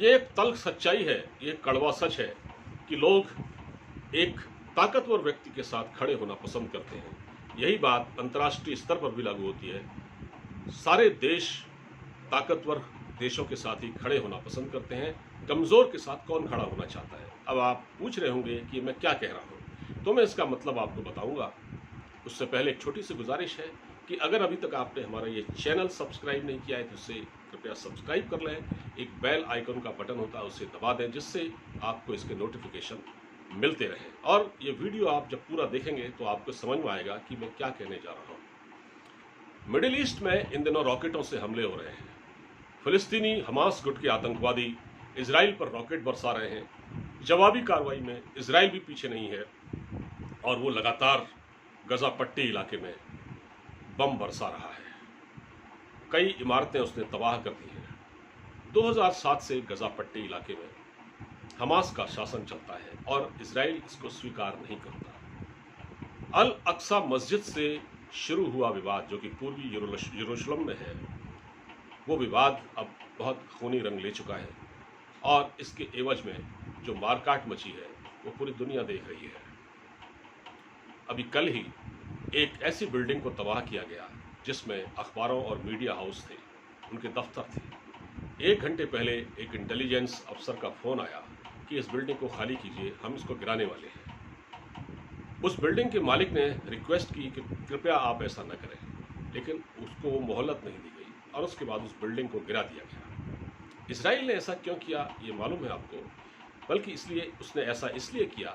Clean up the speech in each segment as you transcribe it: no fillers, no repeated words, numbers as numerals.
ये एक तल्ख सच्चाई है, ये कड़वा सच है कि लोग एक ताकतवर व्यक्ति के साथ खड़े होना पसंद करते हैं। यही बात अंतर्राष्ट्रीय स्तर पर भी लागू होती है। सारे देश ताकतवर देशों के साथ ही खड़े होना पसंद करते हैं। कमज़ोर के साथ कौन खड़ा होना चाहता है? अब आप पूछ रहे होंगे कि मैं क्या कह रहा हूँ, तो मैं इसका मतलब आपको बताऊंगा। उससे पहले एक छोटी सी गुजारिश है कि अगर अभी तक आपने हमारा ये चैनल सब्सक्राइब नहीं किया है तो उसे कृपया सब्सक्राइब कर लें। एक बेल आइकन का बटन होता है, उसे दबा दें, जिससे आपको इसके नोटिफिकेशन मिलते रहें। और ये वीडियो आप जब पूरा देखेंगे तो आपको समझ में आएगा कि मैं क्या कहने जा रहा हूँ। मिडिल ईस्ट में इन दिनों रॉकेटों से हमले हो रहे हैं। फिलिस्तीनी हमास गुट के आतंकवादी इजराइल पर रॉकेट बरसा रहे हैं। जवाबी कार्रवाई में इजराइल भी पीछे नहीं है और वो लगातार गजा पट्टी इलाके में बम बरसा रहा है। कई इमारतें उसने तबाह कर दी हैं। 2007 से गजा पट्टी इलाके में हमास का शासन चलता है और इजराइल इसको स्वीकार नहीं करता। अल अक्सा मस्जिद से शुरू हुआ विवाद, जो कि पूर्वी यरूशलेम में है, वो विवाद अब बहुत खूनी रंग ले चुका है और इसके एवज में जो मारकाट मची है वो पूरी दुनिया देख रही है। अभी कल ही एक ऐसी बिल्डिंग को तबाह किया गया जिसमें अखबारों और मीडिया हाउस थे, उनके दफ्तर थे। 1 घंटे पहले एक इंटेलिजेंस अफसर का फ़ोन आया कि इस बिल्डिंग को खाली कीजिए, हम इसको गिराने वाले हैं। उस बिल्डिंग के मालिक ने रिक्वेस्ट की कि कृपया आप ऐसा न करें, लेकिन उसको मोहलत नहीं दी गई और उसके बाद उस बिल्डिंग को गिरा दिया गया। इजराइल ने ऐसा क्यों किया ये मालूम है आपको? बल्कि उसने ऐसा इसलिए किया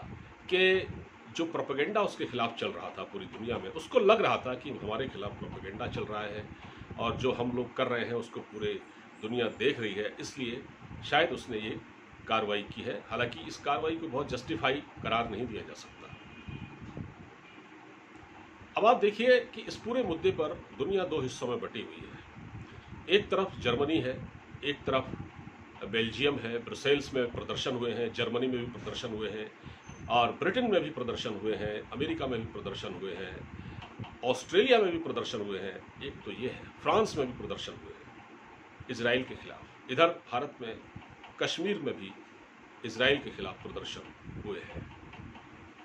कि जो प्रोपेगेंडा उसके खिलाफ चल रहा था पूरी दुनिया में, उसको लग रहा था कि हमारे खिलाफ प्रोपेगेंडा चल रहा है और जो हम लोग कर रहे हैं उसको पूरे दुनिया देख रही है, इसलिए शायद उसने ये कार्रवाई की है। हालांकि इस कार्रवाई को बहुत जस्टिफाई करार नहीं दिया जा सकता। अब आप देखिए कि इस पूरे मुद्दे पर दुनिया 2 हिस्सों में बटी हुई है। एक तरफ जर्मनी है, एक तरफ बेल्जियम है। ब्रुसेल्स में प्रदर्शन हुए हैं, जर्मनी में भी प्रदर्शन हुए हैं और ब्रिटेन में भी प्रदर्शन हुए हैं, अमेरिका में भी प्रदर्शन हुए हैं, ऑस्ट्रेलिया में भी प्रदर्शन हुए हैं। एक तो ये है, फ्रांस में भी प्रदर्शन हुए हैं इजराइल के खिलाफ। इधर भारत में कश्मीर में भी इजराइल के खिलाफ प्रदर्शन हुए हैं।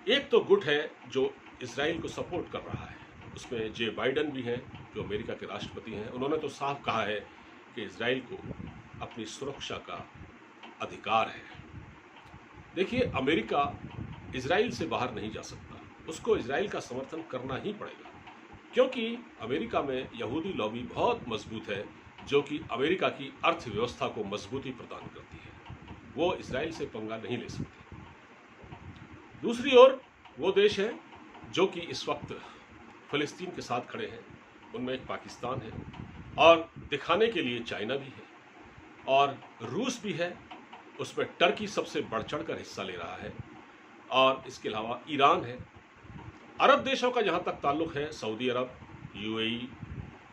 एक तो गुट है जो इजराइल को सपोर्ट कर रहा है, उसमें जे बाइडन भी हैं जो अमेरिका के राष्ट्रपति हैं। उन्होंने तो साफ कहा है कि इजराइल को अपनी सुरक्षा का अधिकार है। देखिए, अमेरिका इजराइल से बाहर नहीं जा सकता, उसको इजराइल का समर्थन करना ही पड़ेगा, क्योंकि अमेरिका में यहूदी लॉबी बहुत मजबूत है जो कि अमेरिका की अर्थव्यवस्था को मजबूती प्रदान करती है। वो इजराइल से पंगा नहीं ले सकते। दूसरी ओर वो देश हैं जो कि इस वक्त फिलिस्तीन के साथ खड़े हैं, उनमें एक पाकिस्तान है और दिखाने के लिए चाइना भी है और रूस भी है। उसमें टर्की सबसे बढ़ चढ़ कर हिस्सा ले रहा है और इसके अलावा ईरान है। अरब देशों का जहाँ तक ताल्लुक़ है, सऊदी अरब, यूएई,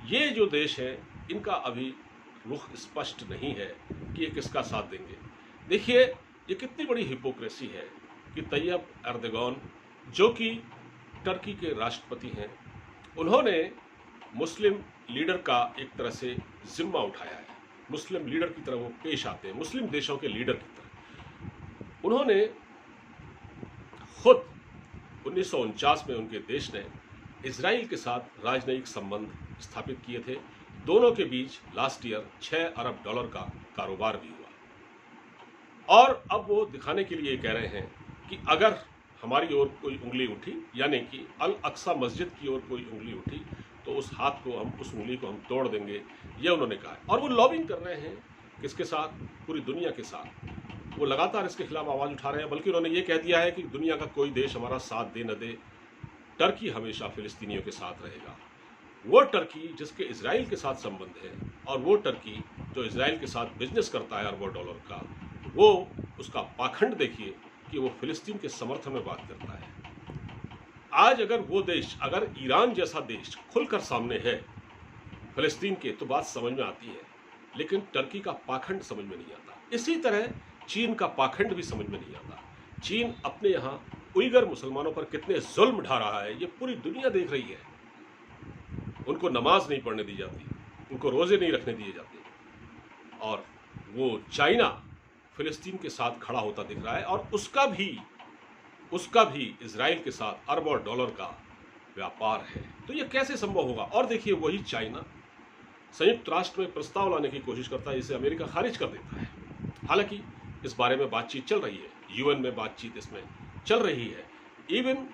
ये जो देश हैं इनका अभी रुख स्पष्ट नहीं है कि ये किसका साथ देंगे। देखिए, ये कितनी बड़ी हिपोक्रेसी है कि तैयब एर्दोगान, जो कि टर्की के राष्ट्रपति हैं, उन्होंने मुस्लिम लीडर का एक तरह से जिम्मा उठाया है। मुस्लिम लीडर की तरह वो पेश आते हैं, मुस्लिम देशों के लीडर की तरह। उन्होंने खुद 1949 में उनके देश ने इजराइल के साथ राजनयिक संबंध स्थापित किए थे। दोनों के बीच लास्ट ईयर 6 अरब डॉलर का कारोबार भी हुआ और अब वो दिखाने के लिए कह रहे हैं कि अगर हमारी ओर कोई उंगली उठी, यानी कि अल अक्सा मस्जिद की ओर कोई उंगली उठी, तो उस हाथ को हम, उस उंगली को हम तोड़ देंगे, ये उन्होंने कहा है। और वो लॉबिंग कर रहे हैं किसके साथ? पूरी दुनिया के साथ। वो लगातार इसके खिलाफ आवाज़ उठा रहे हैं, बल्कि उन्होंने ये कह दिया है कि दुनिया का कोई देश हमारा साथ दे न दे, टर्की हमेशा फिलिस्तीनियों के साथ रहेगा। वो टर्की जिसके इजराइल के साथ संबंध है और वो टर्की जो इजराइल के साथ बिजनेस करता है अरबों डॉलर का, वो उसका पाखंड देखिए कि वो फिलिस्तीन के समर्थन में बात करता है। आज अगर वो देश, अगर ईरान जैसा देश खुलकर सामने है फिलिस्तीन के, तो बात समझ में आती है, लेकिन टर्की का पाखंड समझ में नहीं आता। इसी तरह चीन का पाखंड भी समझ में नहीं आता। चीन अपने यहाँ उइगर मुसलमानों पर कितने जुल्म ढा रहा है, ये पूरी दुनिया देख रही है। उनको नमाज नहीं पढ़ने दी जाती, उनको रोजे नहीं रखने दिए जाते। और वो चाइना फिलिस्तीन के साथ खड़ा होता दिख रहा है और उसका भी इजराइल के साथ अरबों डॉलर का व्यापार है। तो ये कैसे संभव होगा? और देखिए, वही चाइना संयुक्त राष्ट्र में प्रस्ताव लाने की कोशिश करता है, इसे अमेरिका खारिज कर देता है। हालांकि इस बारे में बातचीत चल रही है, यूएन में बातचीत इसमें चल रही है। इवन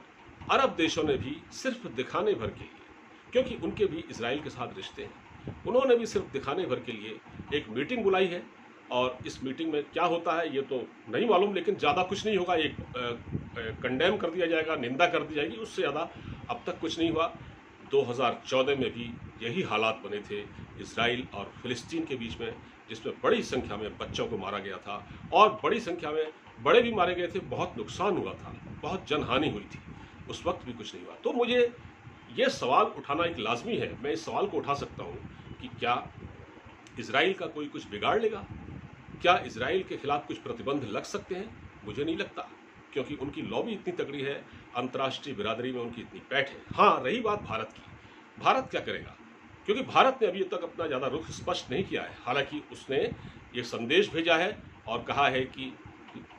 अरब देशों ने भी सिर्फ दिखाने भर के लिए, क्योंकि उनके भी इजराइल के साथ रिश्ते हैं, उन्होंने भी सिर्फ दिखाने भर के लिए एक मीटिंग बुलाई है। और इस मीटिंग में क्या होता है ये तो नहीं मालूम, लेकिन ज़्यादा कुछ नहीं होगा। एक कंडेम कर दिया जाएगा, निंदा कर दी जाएगी, उससे ज़्यादा अब तक कुछ नहीं हुआ। 2014 में भी यही हालात बने थे इजराइल और फिलिस्तीन के बीच में, जिसमें बड़ी संख्या में बच्चों को मारा गया था और बड़ी संख्या में बड़े भी मारे गए थे। बहुत नुकसान हुआ था, बहुत जनहानि हुई थी, उस वक्त भी कुछ नहीं हुआ। तो मुझे ये सवाल उठाना एक लाजमी है। मैं इस सवाल को उठा सकता हूँ कि क्या इजराइल का कोई कुछ बिगाड़ लेगा? क्या इजराइल के खिलाफ कुछ प्रतिबंध लग सकते हैं? मुझे नहीं लगता, क्योंकि उनकी लॉबी इतनी तगड़ी है, अंतर्राष्ट्रीय बिरादरी में उनकी इतनी पैठ है। हाँ, रही बात भारत की, भारत क्या करेगा? क्योंकि भारत ने अभी तक अपना ज़्यादा रुख स्पष्ट नहीं किया है। हालांकि उसने ये संदेश भेजा है और कहा है कि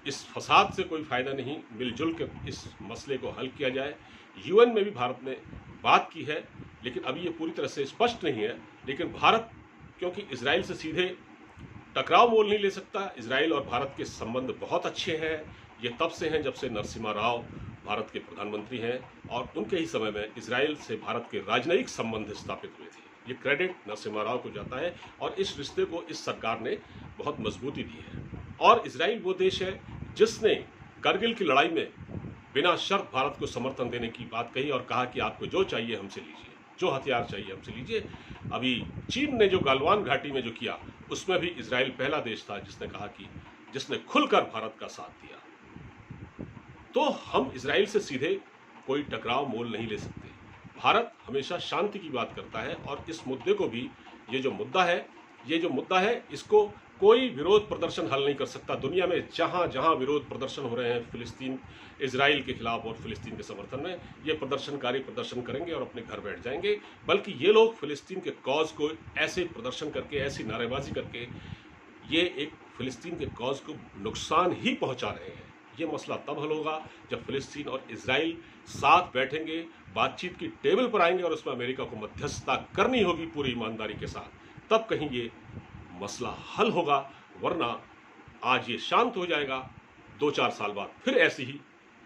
इस फसाद से कोई फ़ायदा नहीं, मिलजुल कर इस मसले को हल किया जाए। यूएन में भी भारत ने बात की है, लेकिन अभी ये पूरी तरह से स्पष्ट नहीं है। लेकिन भारत, क्योंकि इजराइल से सीधे टकराव मोल नहीं ले सकता, इजराइल और भारत के संबंध बहुत अच्छे हैं। ये तब से हैं जब से नरसिम्हा राव भारत के प्रधानमंत्री हैं, और उनके ही समय में इजराइल से भारत के राजनयिक संबंध स्थापित हुए थे। ये क्रेडिट नरसिम्हा राव को जाता है और इस रिश्ते को इस सरकार ने बहुत मजबूती दी है। और इजराइल वो देश है जिसने करगिल की लड़ाई में बिना शर्त भारत को समर्थन देने की बात कही और कहा कि आपको जो चाहिए हमसे लीजिए, जो हथियार चाहिए हमसे लीजिए। अभी चीन ने जो गालवान घाटी में जो किया, उसमें भी इजराइल पहला देश था जिसने कहा कि जिसने खुलकर भारत का साथ दिया। तो हम इजराइल से सीधे कोई टकराव मोल नहीं ले सकते। भारत हमेशा शांति की बात करता है और इस मुद्दे को भी, ये जो मुद्दा है इसको कोई विरोध प्रदर्शन हल नहीं कर सकता। दुनिया में जहां जहां विरोध प्रदर्शन हो रहे हैं फिलिस्तीन इजराइल के खिलाफ और फिलिस्तीन के समर्थन में, ये प्रदर्शनकारी प्रदर्शन करेंगे और अपने घर बैठ जाएंगे। बल्कि ये लोग फिलिस्तीन के कॉज को ऐसे प्रदर्शन करके, ऐसी नारेबाजी करके, ये एक फिलिस्तीन के कॉज को नुकसान ही पहुंचा रहे हैं। ये मसला तब हल होगा जब फिलिस्तीन और इजराइल साथ बैठेंगे, बातचीत की टेबल पर आएंगे और उसमें अमेरिका को मध्यस्थता करनी होगी पूरी ईमानदारी के साथ, तब कहीं ये मसला हल होगा। वरना आज ये शांत हो जाएगा, 2-4 साल बाद फिर ऐसी ही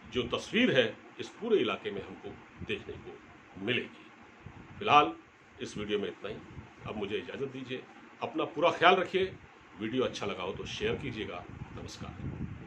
जो तस्वीर है इस पूरे इलाके में हमको देखने को मिलेगी। फिलहाल इस वीडियो में इतना ही। अब मुझे इजाज़त दीजिए, अपना पूरा ख्याल रखिए। वीडियो अच्छा लगा हो तो शेयर कीजिएगा। नमस्कार।